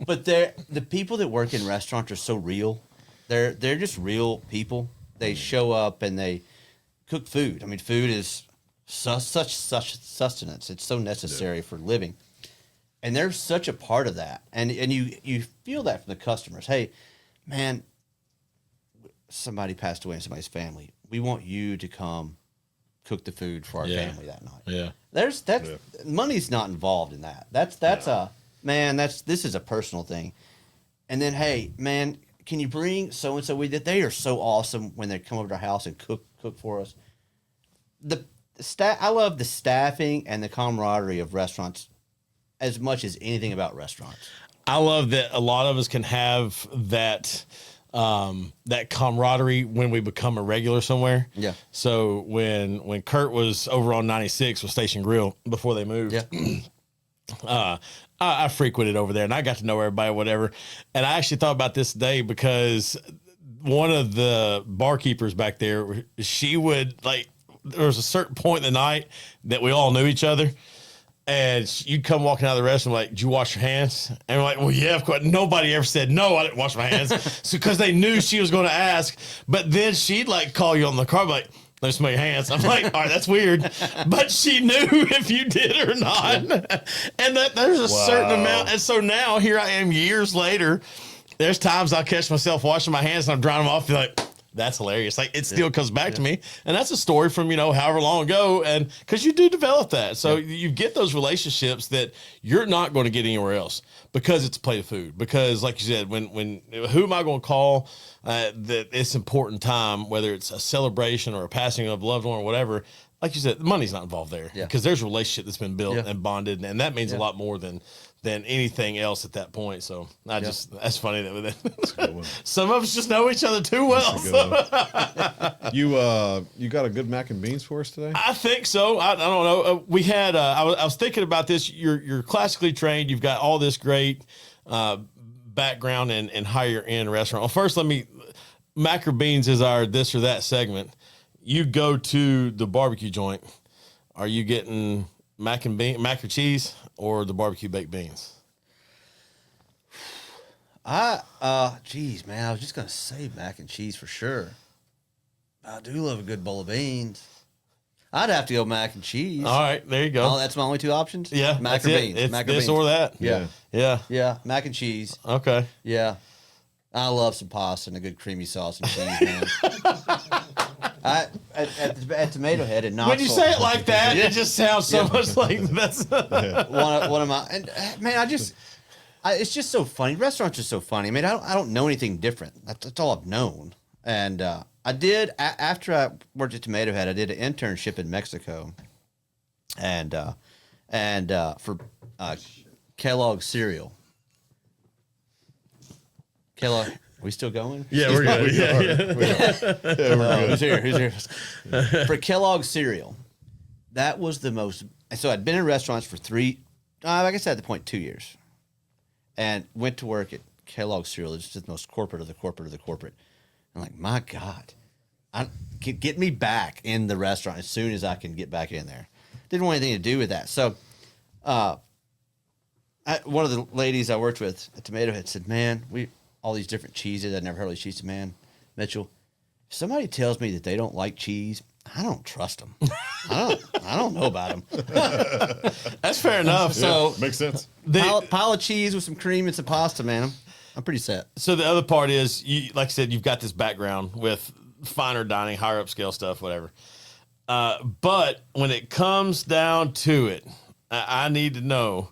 But the people that work in restaurants are so real. They're just real people. They show up and they cook food. I mean, food is such sustenance. It's so necessary for living. And they're such a part of that. And you feel that from the customers. Hey, man, somebody passed away in somebody's family. We want you to come cook the food for our family that night. Yeah. Money's not involved in that. This is a personal thing. And then, hey, man, can you bring so and so with you? They are so awesome when they come over to our house and cook for us. I love the staffing and the camaraderie of restaurants as much as anything about restaurants. I love that a lot of us can have that camaraderie when we become a regular somewhere. Yeah. So when Kurt was over on 96 with Station Grill before they moved, I frequented over there and I got to know everybody, whatever. And I actually thought about this today because one of the barkeepers back there, she would there was a certain point in the night that we all knew each other. And you'd come walking out of the restaurant like, did you wash your hands? And we're like, well, yeah, of course. Nobody ever said, no, I didn't wash my hands. So because they knew she was going to ask. But then she'd call you on the car, like, let me smell your hands. I'm like, all right, that's weird. But she knew if you did or not. And that there's a certain amount. And so now here I am years later. There's times I'll catch myself washing my hands and I'm drying them off. And like, that's hilarious. It still comes back to me. And that's a story from, however long ago. And because you do develop that. So you get those relationships that you're not going to get anywhere else because it's a plate of food. Because like you said, when who am I going to call that it's important time, whether it's a celebration or a passing of a loved one or whatever, like you said, the money's not involved there because there's a relationship that's been built and bonded. And that means a lot more than anything else at that point. So that's funny that some of us just know each other too well. You got a good mac and beans for us today? I think so. I don't know. We had, I was thinking about this. You're classically trained. You've got all this great background in higher end restaurant. Well, first, mac or beans is our this or that segment. You go to the barbecue joint. Are you getting mac or cheese or the barbecue baked beans? Geez, man, I was just going to say mac and cheese for sure. I do love a good bowl of beans. I'd have to go mac and cheese. All right, there you go. Oh, that's my only two options? Yeah. Mac or beans. It's mac or this beans. or that. Yeah, mac and cheese. Okay. Yeah. I love some pasta and a good creamy sauce and cheese, man. At Tomato Head in Knoxville. When you say it like that, it just sounds so much like that's one of my. And man, it's just so funny. Restaurants are so funny. I mean, I don't know anything different. That's all I've known. And I did after I worked at Tomato Head, I did an internship in Mexico, and for Kellogg cereal. Kellogg. Are we still going? Yeah, we're good. Who's here? For Kellogg cereal, that was the most. So I'd been in restaurants for like I said, at the point, 2 years, and went to work at Kellogg cereal. It's just the most corporate of the corporate of the corporate. I'm like, my God, get me back in the restaurant as soon as I can get back in there. Didn't want anything to do with that. So, one of the ladies I worked with at Tomato Head said, "Man, all these different cheeses. I'd never heard of these cheeses, man. Mitchell, if somebody tells me that they don't like cheese, I don't trust them. I don't know about them." That's fair enough. So makes sense. Pile of cheese with some cream and some pasta, man. I'm pretty set. So the other part is, you, like I said, you've got this background with finer dining, higher upscale stuff, whatever. But when it comes down to it, I need to know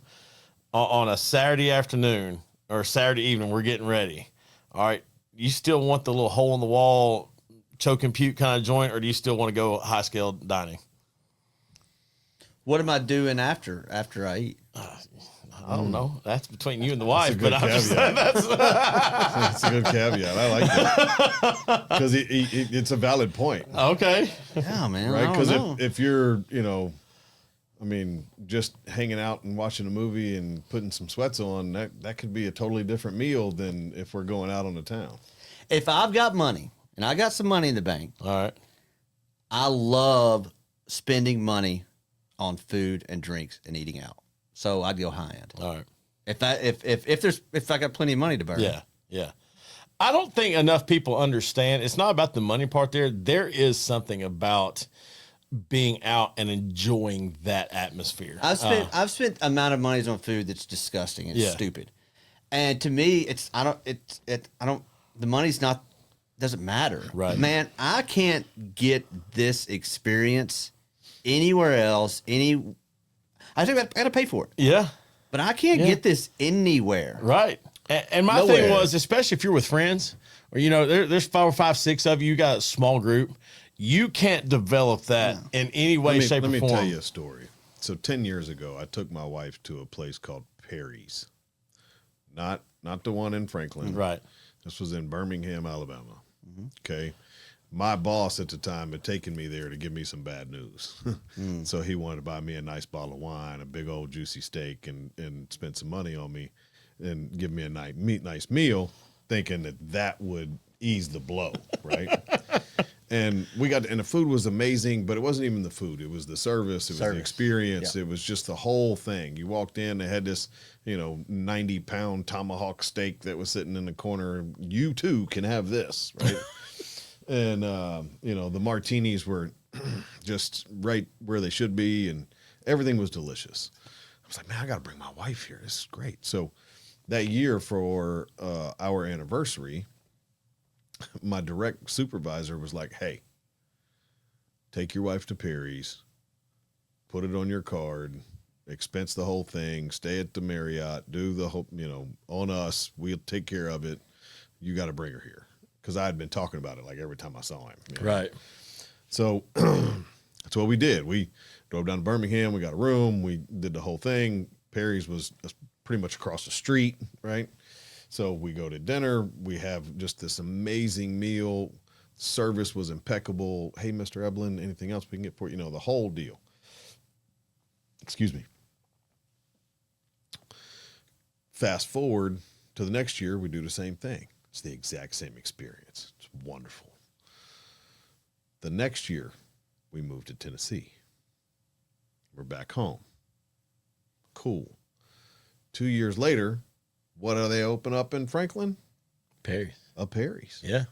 on a Saturday afternoon or Saturday evening, we're getting ready. All right. You still want the little hole in the wall, choke and puke kind of joint, or do you still want to go high scale dining? What am I doing after I eat? I don't know. That's between you and the wife. But I'm just caveat. that's That's a good caveat. I like that because it's a valid point, okay. Yeah, man. right? Because Because if you're, I mean, just hanging out and watching a movie and putting some sweats on, that could be a totally different meal than if we're going out on the town. if I've got money and I got some money in the bank, All right. I love spending money on food and drinks and eating out. So I'd go high end. All right. If I got plenty of money to burn. Yeah. Yeah. I don't think enough people understand. It's not about the money part there. There is something about being out and enjoying that atmosphere. I've spent amount of money on food that's disgusting. It's Yeah. stupid. And to me, the money's not, doesn't matter. Right. Man, I can't get this experience anywhere else. I think I got to pay for it, Yeah. but I can't get this anywhere. Right. And my Nowhere. thing was, especially if you're with friends or, there's 4 or 5, 6 of you, got a small group, you can't develop that in any way, shape, or Let me form. tell you a story. So 10 years ago, I took my wife to a place called Perry's. Not the one in Franklin. Right. This was in Birmingham, Alabama. Okay. My boss at the time had taken me there to give me some bad news. So he wanted to buy me a nice bottle of wine, a big old juicy steak, and spend some money on me and give me a nice meal, thinking that would ease the blow, right? And the food was amazing, but it wasn't even the food. It was the service. It was the experience. Yeah. It was just the whole thing. You walked in, they had this, 90-pound tomahawk steak that was sitting in the corner. You too can have this, right? And, the martinis were just right where they should be, and everything was delicious. I was like, man, I got to bring my wife here. This is great. So that year for our anniversary, my direct supervisor was like, hey, take your wife to Perry's, put it on your card, expense the whole thing, stay at the Marriott, do the whole, on us, we'll take care of it. You got to bring her here. Because I had been talking about it like every time I saw him. Right. So that's what we did. We drove down to Birmingham. We got a room. We did the whole thing. Perry's was pretty much across the street, right? So we go to dinner. We have just this amazing meal. Service was impeccable. Hey, Mr. Eblin, anything else we can get for you? The whole deal. Excuse me. Fast forward to the next year, we do the same thing. It's the exact same experience. It's wonderful. The next year, we moved to Tennessee. We're back home. Cool. 2 years later, what do they open up in Franklin? Perry. A Perry's. Yeah.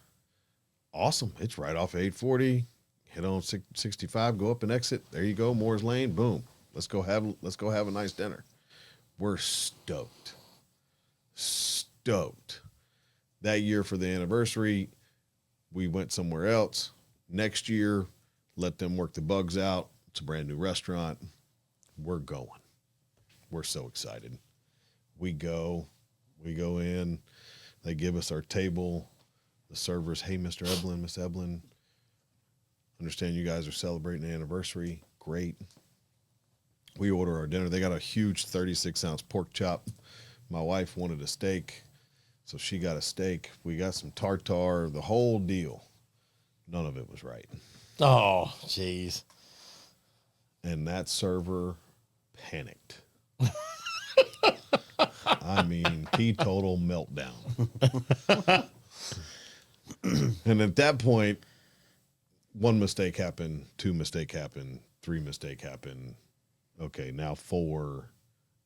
Awesome. It's right off 840. Hit on 65, go up and exit. There you go, Moore's Lane. Boom. Let's go have a nice dinner. We're stoked. That year for the anniversary, we went somewhere else. Next year, let them work the bugs out. It's a brand new restaurant. We're going. We're so excited. We go in. They give us our table. The servers, hey, Mr. Eblin, Miss Eblin, understand you guys are celebrating the anniversary. Great. We order our dinner. They got a huge 36-ounce pork chop. My wife wanted a steak, so she got a steak. We got some tartare, the whole deal. None of it was right. Oh, jeez. And that server panicked. I mean, teetotal meltdown. And at that point, 1 mistake happened, 2 mistake happened, 3 mistake happened. Okay, now 4.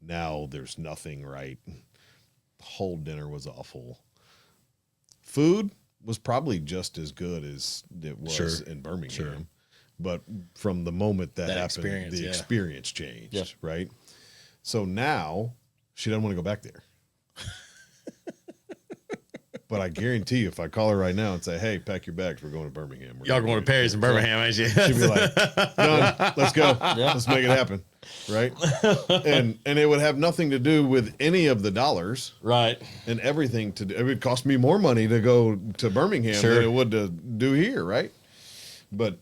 Now there's nothing right. The whole dinner was awful. Food was probably just as good as it was in Birmingham. Sure. But from the moment that happened, experience, the yeah. experience changed, Yep. right? So now she doesn't want to go back there. But I guarantee you, if I call her right now and say, "Hey, pack your bags, we're going to Birmingham," Y'all going to Perry's in Birmingham, ain't you? she'd be like, "Done, let's go, let's make it happen," right? And it would have nothing to do with any of the dollars, Right. and everything to do. It would cost me more money to go to Birmingham Sure. than it would to do here, right? But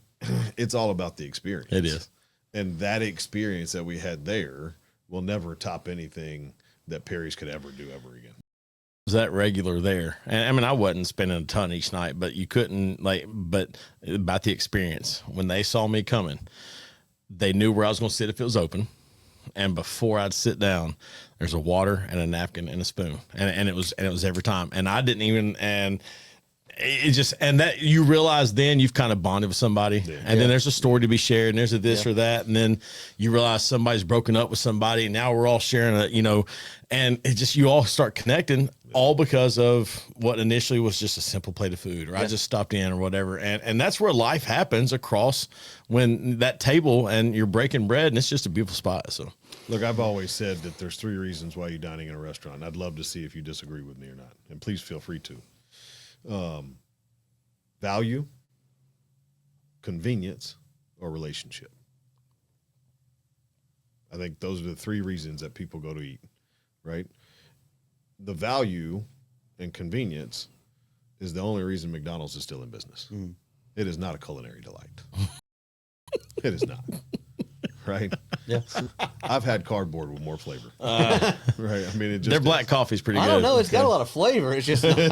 it's all about the experience. It is. And that experience that we had there will never top anything that Perry's could ever do ever again. Was that regular there? And I mean, I wasn't spending a ton each night, but you couldn't but about the experience. When they saw me coming, they knew where I was going to sit if it was open. And before I'd sit down, there's a water and a napkin and a spoon. And it was every time. And I didn't even, and it just, and that you realize then you've kind of bonded with somebody, and then there's a story to be shared, and there's a this or that, and then you realize somebody's broken up with somebody, and now we're all sharing and it just, you all start connecting, all because of what initially was just a simple plate of food, or I just stopped in or whatever, and that's where life happens across when that table and you're breaking bread, and it's just a beautiful spot. So Look, I've always said that there's 3 reasons why you're dining in a restaurant. I'd love to see if you disagree with me or not, and please feel free to. Value, convenience, or relationship. I think those are the 3 reasons that people go to eat, right? The value and convenience is the only reason McDonald's is still in business. It is not a culinary delight. It is not. Right? Yeah. I've had cardboard with more flavor. Right? I mean, it just their black coffee's pretty good. I don't know. It's got a lot of flavor. It's just, just you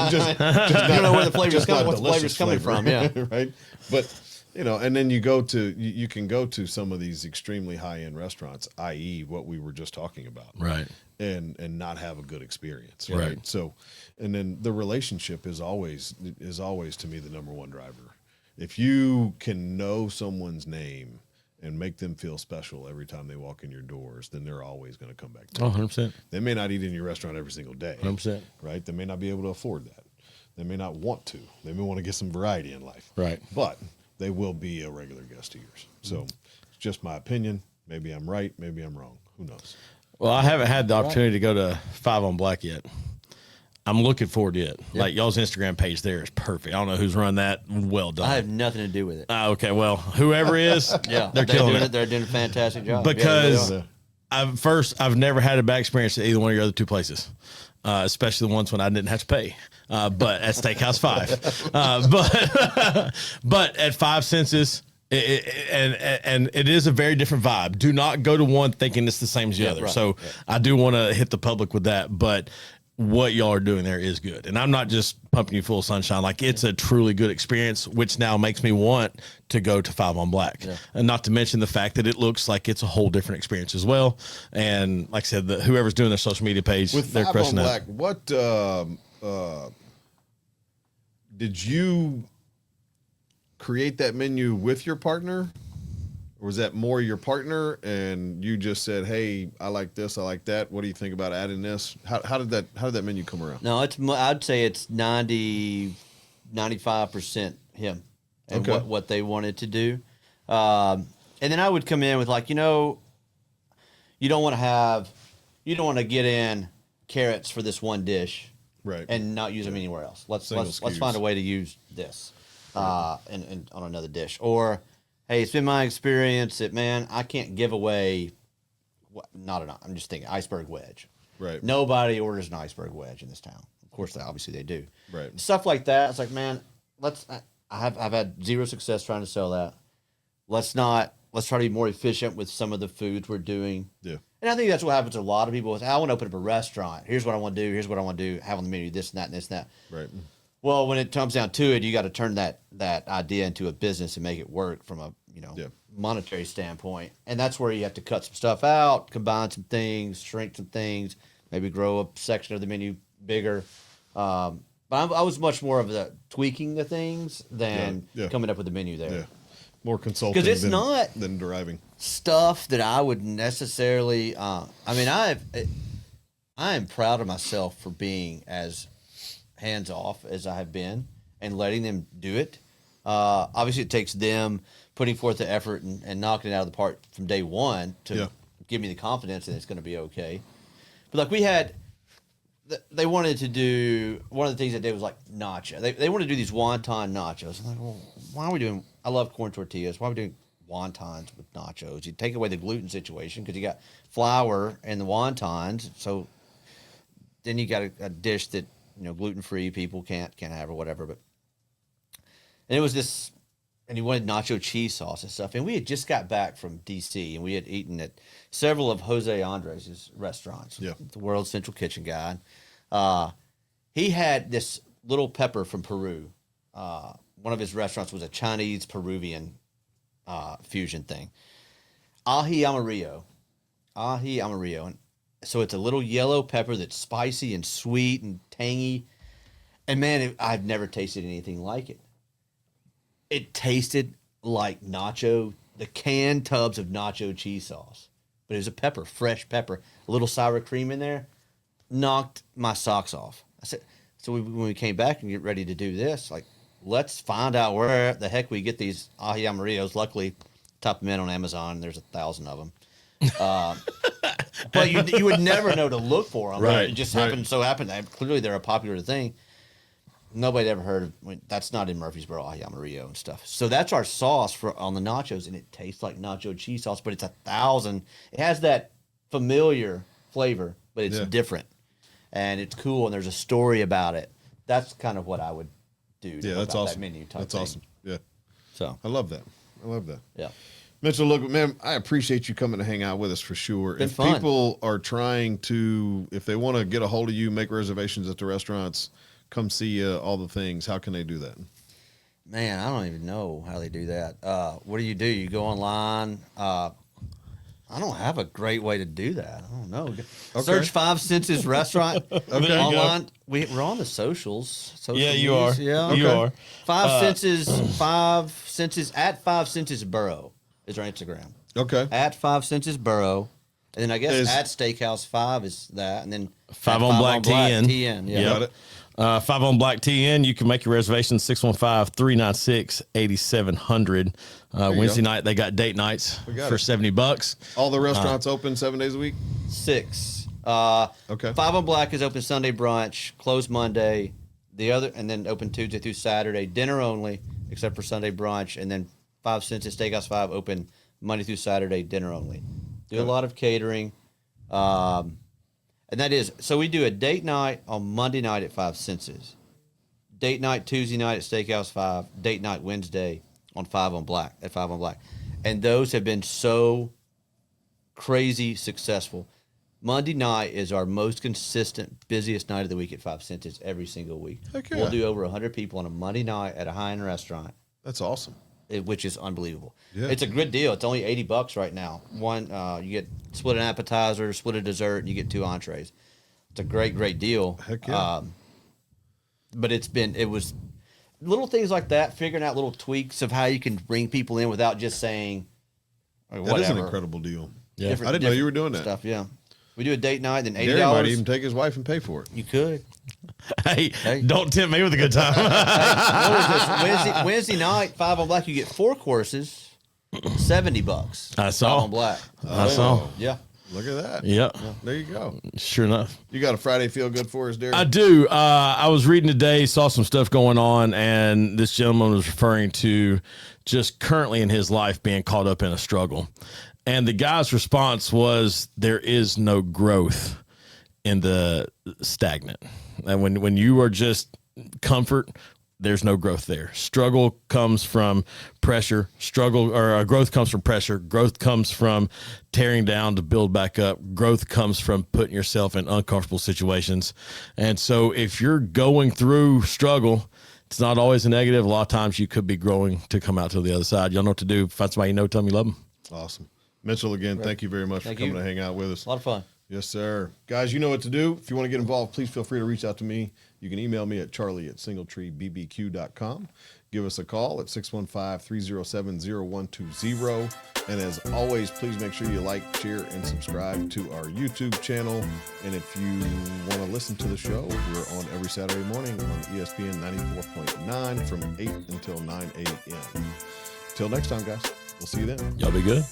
don't know where the flavor's coming, what the delicious flavor's coming from. Yeah. Right. But and then you can go to some of these extremely high end restaurants, i.e., what we were just talking about, Right. and not have a good experience, Right. right? So, and then the relationship is always to me the number one driver. If you can know someone's name and make them feel special every time they walk in your doors, then they're always going to come back to you. 100%. They may not eat in your restaurant every single day, 100%. right? They may not be able to afford that. They may not want to. They may want to get some variety in life, Right. but they will be a regular guest of yours. So it's just my opinion. Maybe I'm right. Maybe I'm wrong. Who knows? Well, I haven't had the opportunity to go to 5 on Black yet. I'm looking forward to it. Like y'all's Instagram page there is perfect. I don't know who's run that. Well done. I have nothing to do with it. Okay, well, whoever is, they're killing doing it. They're doing a fantastic job. Because Yeah, I've never had a bad experience at either one of your other 2 places, especially the ones when I didn't have to pay. But at Steakhouse 5, but at 5 Senses, and it is a very different vibe. Do not go to one thinking it's the same as the other. right, So I do want to hit the public with that, but what y'all are doing there is good. And I'm not just pumping you full of sunshine. Like, it's a truly good experience, which now makes me want to go to 5 on Black. Yeah. And not to mention the fact that it looks like it's a whole different experience as well. And like I said, whoever's doing their social media page, With they're 5 crushing on that. Black, what did you create that menu with your partner? Or was that more your partner and you just said, "Hey, I like this, I like that. What do you think about adding this?" How did that menu come around? No, I'd say it's 95% him and Okay. what they wanted to do. And then I would come in with like, you don't want to get in carrots for this one dish, Right. and not use them anywhere else. Let's SKUs. find a way to use this and on another dish. Or, hey, it's been my experience that, man, I can't give away I'm just thinking iceberg wedge. Right. Nobody orders an iceberg wedge in this town. Of course, obviously they do. Right. Stuff like that. It's like, man, I've had zero success trying to sell that. Let's try to be more efficient with some of the foods we're doing. Yeah. And I think that's what happens to a lot of people is, I want to open up a restaurant. Here's what I want to do. Here's what I want to do. Have on the menu this and that and this and that. Right. Well, when it comes down to it, you got to turn that idea into a business and make it work from a monetary standpoint. And that's where you have to cut some stuff out, combine some things, shrink some things, maybe grow a section of the menu bigger. But I was much more of the tweaking the things than coming up with the menu there. Yeah. More consulting 'Cause it's not than deriving. Stuff that I would necessarily. I am proud of myself for being as hands off as I have been and letting them do it. Obviously, it takes them putting forth the effort and knocking it out of the park from day one to give me the confidence that it's going to be okay. But like we had they wanted to do, one of the things they did was like nacho. They wanted to do these wonton nachos. I'm like, well, why are we doing, I love corn tortillas. Why are we doing wontons with nachos? You take away the gluten situation because you got flour and the wontons. So then you got a dish that, gluten-free people can't have or whatever. But, and it was this, and he wanted nacho cheese sauce and stuff. And we had just got back from D.C. and we had eaten at several of Jose Andres' restaurants. Yeah. The world's central kitchen guy. He had this little pepper from Peru. One of his restaurants was a Chinese Peruvian fusion thing. Ají amarillo. And so it's a little yellow pepper that's spicy and sweet and tangy. And man, I've never tasted anything like it. It tasted like the canned tubs of nacho cheese sauce. But it was a pepper, fresh pepper, a little sour cream in there. Knocked my socks off. I said, so when we came back and get ready to do this, like, let's find out where the heck we get these ají amarillos. Luckily, top them in on Amazon. There's 1,000 of them. But you would never know to look for them. Right. It just so happened that clearly they're a popular thing. Nobody ever heard of. That's not in Murfreesboro, ají amarillo and stuff. So that's our sauce on the nachos, and it tastes like nacho cheese sauce, but it's 1,000. It has that familiar flavor, but it's different, and it's cool. And there's a story about it. That's kind of what I would do. Yeah, that's awesome. That menu type That's thing. awesome. Yeah, So I love that. yeah. Mitchell, look, man, I appreciate you coming to hang out with us for sure. Been If fun. people are trying to, if they want to get a hold of you, make reservations at the restaurants, come see you, all the things, how can they do that? Man, I don't even know how they do that. What do? You go online. I don't have a great way to do that. I don't know. Search Five Senses Restaurant online. We're on the socials. Yeah, you are. Yeah, You are. Five Senses at 5 Senses Borough is our Instagram. Okay. At 5 Senses Borough, and then I guess at Steakhouse 5 is that, and then 5 on Black TN. TN. Yeah. Got it. 5 on Black TN. You can make your reservation 615-396-8700. Wednesday night they got date nights for $70. All the restaurants open 7 days a week? 6. Okay. 5 on Black is open Sunday brunch, closed Monday. And then open Tuesday through Saturday, dinner only, except for Sunday brunch. And then 5 Senses Steakhouse 5 open Monday through Saturday, dinner only. Do a lot of catering. And that is, so we do a date night on Monday night at 5 Senses. Date night Tuesday night at Steakhouse 5. Date night Wednesday on 5 on Black, at 5 on Black. And those have been so crazy successful. Monday night is our most consistent, busiest night of the week at 5 Senses every single week. Heck yeah. We'll do over 100 people on a Monday night at a high-end restaurant. That's awesome. Which is unbelievable. Yeah. It's a good deal. It's only $80 right now. One, you get split an appetizer, split a dessert, and you get 2 entrees. It's a great deal. Heck yeah. But it was little things like that, figuring out little tweaks of how you can bring people in without just saying whatever. That is an incredible deal. Yeah. I didn't know you were doing that. Stuff, yeah. We do a date night, then $80. Derry might even take his wife and pay for it. You could. Hey, don't tempt me with a good time. What was this? Wednesday night, 5 on Black, you get 4 courses, $70. I saw. 5 on Black. I saw. Yeah. Look at that. Yep. There you go. Sure enough. You got a Friday feel good for us, Derry? I do. I was reading today, saw some stuff going on, and this gentleman was referring to just currently in his life being caught up in a struggle. And the guy's response was, there is no growth in the stagnant. And when you are just comfort, there's no growth there. Struggle comes from pressure. Growth comes from pressure. Growth comes from tearing down to build back up. Growth comes from putting yourself in uncomfortable situations. And so if you're going through struggle, it's not always a negative. A lot of times you could be growing to come out to the other side. Y'all know what to do. Find somebody you know, tell them you love them. Awesome. Mitchell, again, thank you very much for coming to hang out with us. A lot of fun. Yes, sir. Guys, you know what to do. If you want to get involved, please feel free to reach out to me. You can email me at charlie@singletreebbq.com. Give us a call at 615-307-0120. And as always, please make sure you like, share, and subscribe to our YouTube channel. And if you want to listen to the show, we're on every Saturday morning on ESPN 94.9 from 8 until 9 a.m. Till next time, guys. We'll see you then. Y'all be good.